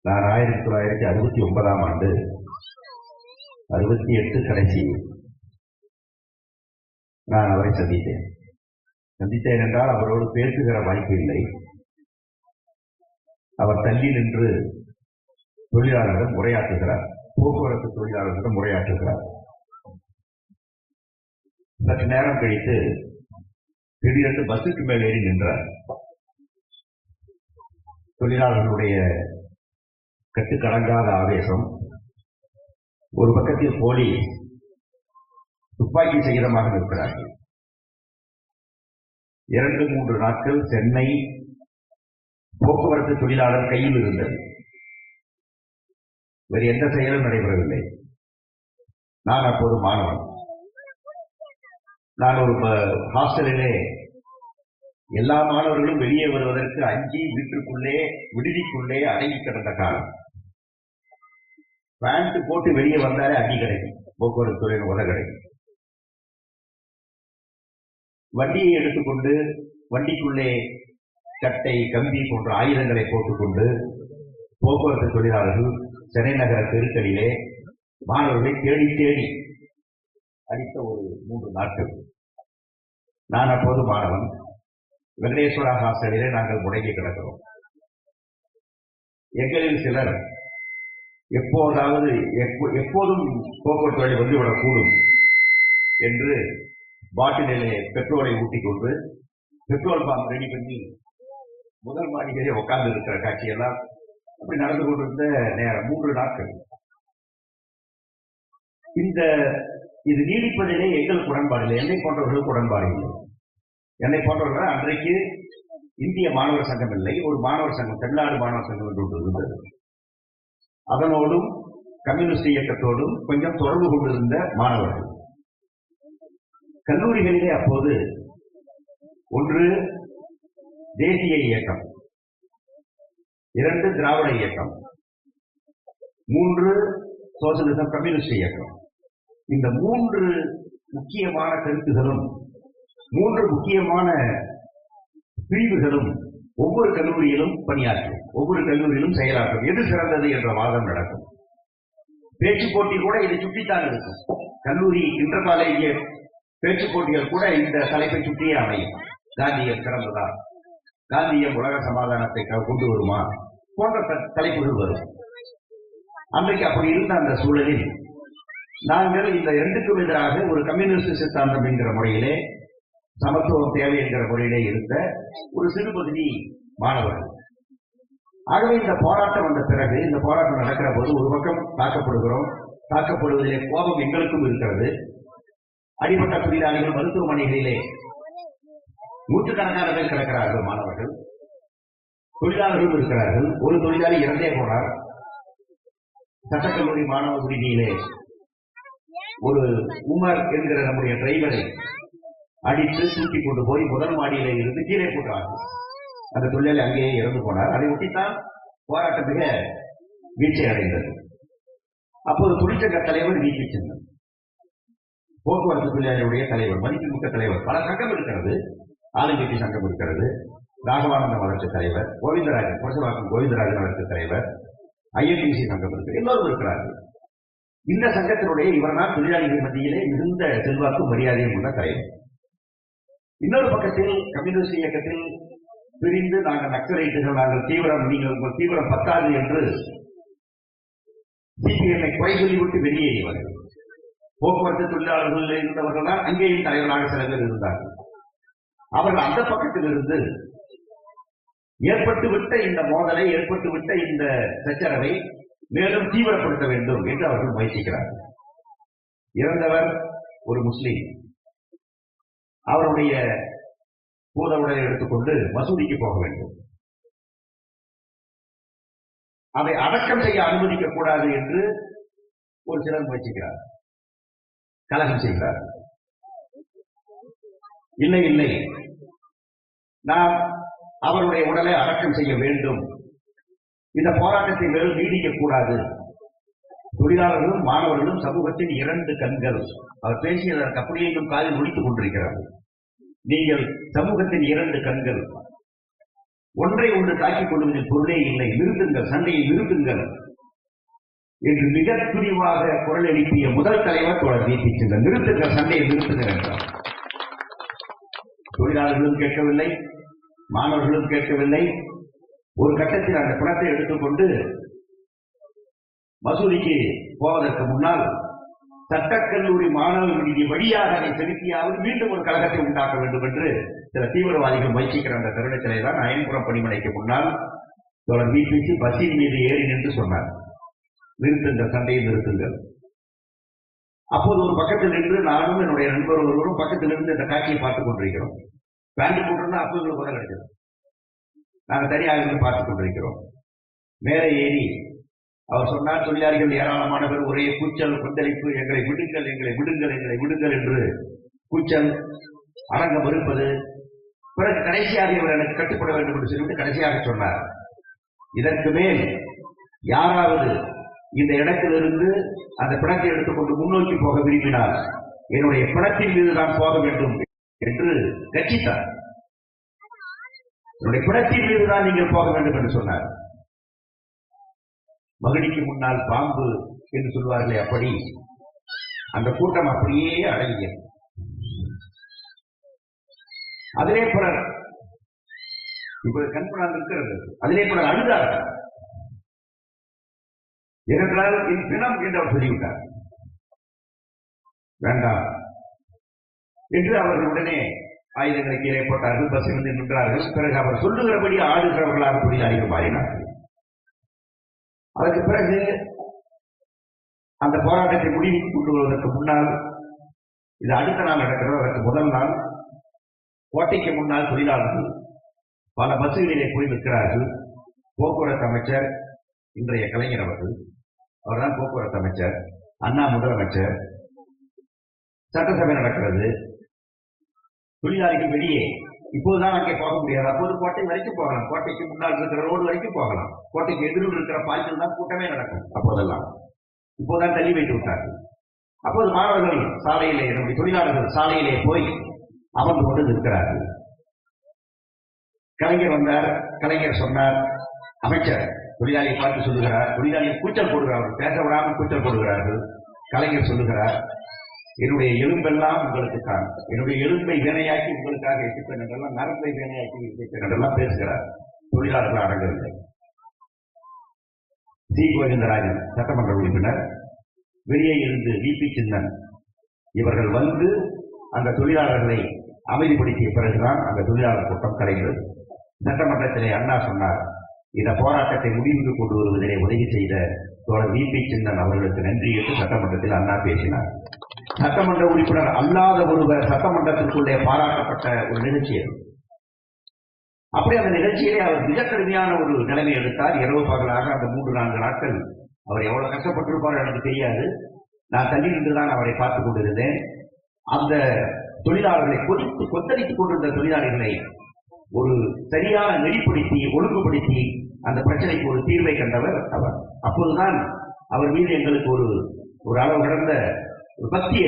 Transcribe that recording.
நான் 1969ஆம் ஆண்டு 68 கடைசி நான் அவரை சந்தித்தேன் என்றால் அவரோடு பேசுகிற வாய்ப்பு இல்லை. அவர் தள்ளி நின்று தொழிலாளர்களிடம் உரையாற்றுகிறார், போக்குவரத்து தொழிலாளர்களிடம் உரையாற்றுகிறார். சற்று நேரம் கழித்து திடீரென்று பஸ்ஸுக்கு மேல் ஏறி நின்றார். தொழிலாளர்களுடைய கட்டுக்கடங்காத ஆவேசம், ஒரு பக்கத்தில் போலீஸ் துப்பாக்கி சகிதமாக நிற்கிறார்கள். 2-3 நாட்கள் சென்னை போக்குவரத்து தொழிலாளர் கையில் இருந்தது. வேறு எந்த செயலும் நடைபெறவில்லை. நான் அப்போது மாணவன். நான் ஒரு ஹாஸ்டலிலே எல்லா மாணவர்களும் வெளியே வருவதற்கு அஞ்சி வீட்டுக்குள்ளே விடுதிக்குள்ளே அடங்கி கிடந்த காலம். பேண்ட் போட்டு வெளியே வந்தாலே அடி கிடைக்கும், போக்குவரத்து துறையின் உத கிடைக்கும். வண்டியை எடுத்துக்கொண்டு வண்டிக்குள்ளே கட்டை, கம்பி போன்ற ஆயுதங்களை போட்டுக்கொண்டு போக்குவரத்து தொழிலாளர்கள் சென்னை நகர தெருக்களிலே மாணவர்களை தேடி தேடி அடித்த ஒரு 3 நாட்கள். நான் அப்போது மாணவன். வெங்கடேஸ்வரா ஹாஸ்டலிலே நாங்கள் முடங்கி கிடக்கிறோம். எங்களில் சிலர் எப்போதும் போக்குவரத்து வழி வந்துவிடக்கூடும் என்று பாட்டிலே பெட்ரோலை ஊட்டிக் கொண்டு பெட்ரோல் பாம்பு ரெடி பண்ணி முதல் மாடிகளே உட்கார்ந்து இருக்கிற காட்சியெல்லாம் அப்படி நடந்து கொண்டிருந்த நேரம் 3 நாட்கள். இது நீடிப்பதிலே எங்களுக்கு உடன்பாடு இல்லை, என்னை போன்றவர்களுக்கு உடன்பாடு இல்லை. என்னை போன்றவர்கள் அன்றைக்கு இந்திய மாணவர் சங்கம் இல்லை, ஒரு மாணவர் சங்கம், தமிழ்நாடு மாணவர் சங்கம் என்று ஒன்று இருந்தது. அதனோடும் கம்யூனிஸ்ட் இயக்கத்தோடும் கொஞ்சம் தொடர்பு கொண்டிருந்த மாணவர்கள். கல்லூரிகளிலே அப்போது 1 தேசிய இயக்கம், 2 திராவிட இயக்கம், 3 சோசியலிசம் கம்யூனிஸ்ட் இயக்கம். இந்த 3 முக்கியமான கருத்துகளும் 3 முக்கியமான பிரிவுகளும் ஒவ்வொரு கல்லூரியிலும் பணியாற்றும், ஒவ்வொரு கல்லூரியிலும் செயலாற்றும். எது சிறந்தது என்ற வாதம் நடக்கும். பேச்சு போட்டி கூட இதை சுற்றித்தான் இருக்கும். கல்லூரி இன்டர் காலேஜ் பேச்சு போட்டிகள் கூட இந்த தலைப்பை சுற்றியே அமையும். காந்தியம் சிறந்ததா, காந்தியம் உலக சமாதானத்தை கொண்டு வருமா போன்ற தலைப்புகள் வரும். அன்றைக்கு அப்படி இருந்த அந்த சூழலில் நாங்கள் இந்த 2க்கும் எதிராக ஒரு கம்யூனிஸ்ட் சித்தாந்தம் என்கிற முறையிலே, சமத்துவம் தேவை என்கிற முறையிலே இருந்த ஒரு சிறு பகுதி மாணவர்கள். ஆகவே இந்த போராட்டம் வந்த பிறகு, இந்த போராட்டம் நடக்கிற போது ஒரு பக்கம் தாக்கப்படுகிறோம். தாக்கப்படுவதிலே கோபம் எங்களுக்கும் இருக்கிறது. அடிப்பட்ட தொழிலாளிகள் மருத்துவமனைகளிலே நூற்றுக்கணக்கான பேர் கிடக்கிறார்கள், மாணவர்கள், தொழிலாளர்களும் இருக்கிறார்கள். ஒரு தொழிலாளி இறந்தே போனார். சட்டக்கல்லூரி மாணவர் உரிமையிலே ஒரு உமர் என்கிற நம்முடைய டிரைவரை அடித்து தூக்கி கொண்டு போய் முதல் மாடியிலே இருந்து கீழே போட்டார்கள். அந்த தொழிலாளி அங்கேயே இறந்து போனார். அதை ஒட்டித்தான் போராட்டம் மிக வீழ்ச்சி அடைந்தது. அப்போது தொழிற்சங்க தலைவர் வீழ்ச்சி சென்றார். போக்குவரத்து தொழிலாளருடைய தலைவர், மதிப்புமிக்க தலைவர். பல சங்கம் இருக்கிறது. ஆளுங்கட்சி சங்கம் இருக்கிறது, ராகவானந்தம் வளர்ச்சி தலைவர், கோவிந்தராஜன், புரசவாக்கம் கோவிந்தராஜன் வளர்ச்சி தலைவர், ஐஎன்டிசி சங்கம் இருக்கிறது, எல்லோரும் இருக்கிறார்கள். இந்த சங்கத்தினுடைய இவர்தான் தொழிலாளிகள் மத்தியிலே மிகுந்த செல்வாக்கும் மரியாதையும் உள்ள தலைவர். இன்னொரு பக்கத்தில் கம்யூனிஸ்ட் இயக்கத்தில் பிரிந்து நாங்கள் நக்சலைட்டுகள், நாங்கள் தீவிரம், நீங்கள் உங்கள் தீவிரம் பத்தாது என்று சிபிஎம்ஐ குறை சொல்லிவிட்டு வெளியேறியவர்கள். போக்குவரத்து தொழிலாளர்கள் இருந்தவர்கள் தான் அங்கேயும் தலைவர்களாக சில பேர் இருந்தார்கள். அவர்கள் அந்த பக்கத்தில் இருந்து ஏற்பட்டுவிட்ட இந்த மோதலை, ஏற்பட்டுவிட்ட இந்த சச்சரவை மேலும் தீவிரப்படுத்த வேண்டும் என்று அவர்கள் முயற்சிக்கிறார்கள். இறந்தவர் ஒரு முஸ்லீம். அவருடைய பூத உடலை எடுத்துக்கொண்டு மசூதிக்கு போக வேண்டும். அதை அடக்கம் செய்ய அனுமதிக்க கூடாது என்று ஒரு சிலர் முயற்சிக்கிறார், கலகம் செய்கிறார். இல்லை இல்லை, நாம் அவருடைய உடலை அடக்கம் செய்ய வேண்டும், இந்த போராட்டத்தை மேலும் நீடிக்க கூடாது. தொழிலாளர்களும் மாணவர்களும் சமூகத்தின் 2 கண்கள். அவர் பேசியதற்கு அப்படியே காலில் ஒழித்துக் கொண்டிருக்கிறார்கள். நீங்கள் சமூகத்தின் 2 கண்கள். ஒன்றை ஒன்று தாக்கிக் கொள்வதில் பொருளே இல்லை, நிறுத்துங்கள், சண்டையை நிறுத்துங்கள் என்று மிக துணிவாக குரல் எழுப்பிய முதல் தலைவர் தோழர் வி.பி. சின்னன். நிறுத்துங்கள், சண்டையை நிறுத்துங்கள் என்றார். தொழிலாளர்களும் கேட்கவில்லை, மாணவர்களும் கேட்கவில்லை. ஒரு கட்டத்தில் அந்த பணத்தை எடுத்துக்கொண்டு மசூதிக்கு போவதற்கு முன்னால் சட்டக்கல்லூரி மாணவர்களுடைய வழியாக அதை செலுத்தியாவது மீண்டும் ஒரு கழகத்தை உண்டாக்க வேண்டும் என்று சில தீவிரவாதிகள் முயற்சிக்கிற அந்த தருணத்திலே தான் அயன்புரம் பணிமனைக்கு முன்னால் தோழர் வி.பி. பஸ்ஸின் மீது ஏறி நின்று சொன்னார், நிறுத்துங்கள், சண்டையை நிறுத்துங்கள். அப்போது ஒரு பக்கத்தில் நின்று நானும் என்னுடைய நண்பர் ஒருவரும் பக்கத்தில் இருந்து இந்த காட்சியை பார்த்துக் கொண்டிருக்கிறோம். பேண்ட் போட்டிருந்தா அப்போது கூட கிடைச்சது. நாங்கள் தனியாக இருந்து பார்த்துக் கொண்டிருக்கிறோம். மேலே ஏறி அவர் சொன்னார், தொழிலாளிகள் ஏராளமான பேர் ஒரே கூச்சல், கொந்தளிப்பு, எங்களை விடுங்கள், எங்களை விடுங்கள், எங்களை விடுங்கள் என்று கூச்சல், அடங்க மறுப்பது. பிறகு கடைசியாக இவர் எனக்கு கட்டுப்பட வேண்டும் என்று சொல்லிவிட்டு கடைசியாக சொன்னார், இதற்கு மேல் யாராவது இந்த இடத்திலிருந்து அந்த பிணத்தை எடுத்துக்கொண்டு முன்னோக்கி போக விரும்பினால் என்னுடைய பிணத்தின் மீதுதான் போக வேண்டும் என்று கட்சித்தார். என்னுடைய பிணத்தின் மீதுதான் நீங்கள் போக வேண்டும் என்று சொன்னார். மகிழ்ச்சிக்கு முன்னால் பாம்பு என்று சொல்வார்களே, அப்படி அந்த கூட்டம் அப்படியே அடங்கியது. அதிலே பலர் இப்போது கண்புணால் இருக்கிறது, அதிலே பலர் அழுதார்கள். ஏனென்றால் என் பிணம் என்று அவர் சொல்லிவிட்டார். வேண்டாம் என்று அவர்கள் உடனே ஆயுதங்களை கீழே போட்டார்கள், பஸ்ஸிலிருந்து நின்றார்கள். பிறகு அவர் சொல்லுகிறபடி ஆடுகிறவர்களாக தொழிலாளிகள் மாறினார்கள். அதற்கு பிறகு அந்த போராட்டத்தை முடிவுக்கு கொண்டு வருவதற்கு முன்னால், இது அடுத்த நாள் நடக்கிறது, அதற்கு முதல் நாள் கோட்டைக்கு முன்னால் தொழிலாளர்கள் பல பஸ்களிலே போய் நிற்கிறார்கள். போக்குவரத்து அமைச்சர் இன்றைய கலைஞர் அவர்கள், அவர்தான் போக்குவரத்து அமைச்சர், அண்ணா முதலமைச்சர். சட்டசபை நடக்கிறது. தொழிலாளிகள் வெளியே, இப்போதுதான் அங்கே போக முடியாது, அப்போது கோட்டை வரைக்கும் போகலாம், கோட்டைக்கு முன்னால் இருக்கிற ரோடு வரைக்கும் போகலாம், கோட்டைக்கு எதிரில் இருக்கிற பாய்ச்சல் தான் கூட்டமே நடக்கும் அப்போதெல்லாம். இப்போதான் தள்ளி வைத்து விட்டார்கள். அப்போது மாணவர்கள் சாலையிலே, நம்முடைய தொழிலாளர்கள் சாலையிலே போய் அமர்ந்து கொண்டு நிற்கிறார்கள். கலைஞர் வந்தார். கலைஞர் சொன்னார், அமைச்சர் தொழிலாளியை பார்த்து சொல்லுகிறார், தொழிலாளியை கூச்சல் போடுகிறார்கள், பேச விடாமல் கூச்சல் போடுகிறார்கள். கலைஞர் சொல்லுகிறார், என்னுடைய எலும்பெல்லாம் உங்களுக்கு தான், என்னுடைய எலும்பை வேணையாக்கி உங்களுக்காக எசிப்பேன் என்றெல்லாம், நரம்பை வேணையாக்கி எசிப்பேன் என்றெல்லாம் பேசுகிறார். தொழிலாளர்கள் அடங்கவில்லை. சி. கோவிந்தராஜன் சட்டமன்ற உறுப்பினர், வெளியே இருந்து வி.பி. சின்னன் இவர்கள் வந்து அந்த தொழிலாளர்களை அமைதிப்படுத்திய பிறகுதான் அந்த தொழிலாளர் கூட்டம் கலைகிறது. சட்டமன்றத்திலே அண்ணா சொன்னார், இந்த போராட்டத்தை முடிவுக்கு கொண்டு வருவதிலே உதவி செய்த தோழர் வி.பி. சின்னன் அவர்களுக்கு நன்றி என்று சட்டமன்றத்தில் அண்ணா பேசினார். சட்டமன்ற உறுப்பினர் அல்லாத ஒருவர் சட்டமன்றத்திற்குள்ளே பாராட்டப்பட்ட ஒரு நிகழ்ச்சி அது. அப்படி அந்த நிகழ்ச்சியிலே அவர் மிக கடுமையான ஒரு நிலைமை எடுத்தார். இரவு பகலாக அந்த 3-4 நாட்கள் அவர் எவ்வளவு கஷ்டப்பட்டிருப்பார் எனக்கு தெரியாது. நான் தள்ளி நின்றுதான் அவரை பார்த்துக் கொண்டிருந்தேன். அந்த தொழிலாளர்களை கொந்தளித்துக் கொண்டிருந்த தொழிலாளர்களை ஒரு சரியான நெறிப்படுத்தி ஒழுங்குபடுத்தி அந்த பிரச்சனைக்கு ஒரு தீர்வை கண்டவர் அவர். அப்போதுதான் அவர் மீது எங்களுக்கு ஒரு அளவு கடந்த ஒரு பக்தியை